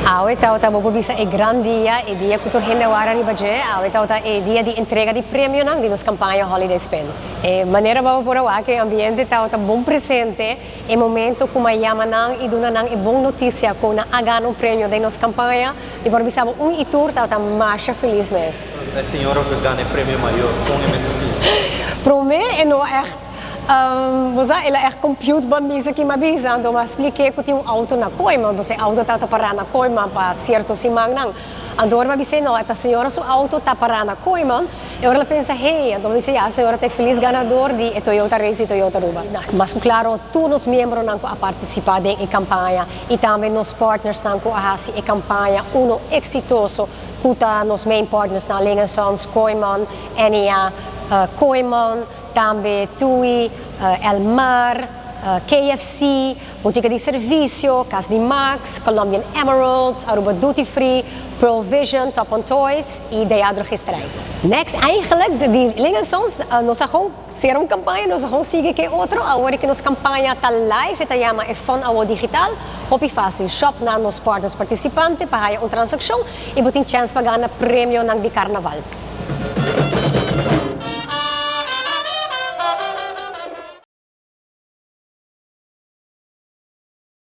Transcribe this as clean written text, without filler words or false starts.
Awit tauta bobisa e gran dia e dia kutur hendawara ni baje awit tauta e dia di entrega di premio nang di nos campaña holiday spend e maneira baba por que ambiente tauta bom presente e momento kumayama nang iduna nang e bom notícia ko na agano um prêmio de nos campaña e por bisabo itur tauta masha feliz mes. A senhora que ganha prêmio maior com MSC. Pro me é no echt você ela é compute ba misa que mabisa então mas expliquei que tinha um auto na coima você auto tá parado na coima para certo simang nang andor mabisa não esta senhora seu auto tá parado na coima e ela pensa hey então disse a senhora é feliz ganador de Toyota Race e Toyota Ruba mas claro todos os membros não a participar em campanha e também nos partners não a hasi e campanha uno exitoso kuta nos main partners na Lingesons Koiman Enia Koiman também TUI, El Mar, KFC, Botica de Serviço, Casa de Max, Colombian Emeralds, Aruba Duty Free, Provision, Top on Toys e Deadro Gestrei. Next, eigenlijk, die dingen soms, nós gewoon ser een campagne, nós gewoon siga que outro, agora que nos campaña tá live, eta chama é fun ao digital, hopi fácil, shop na nos partners participantes, para uma transação e botin chance para ganhar prêmio nang di carnaval.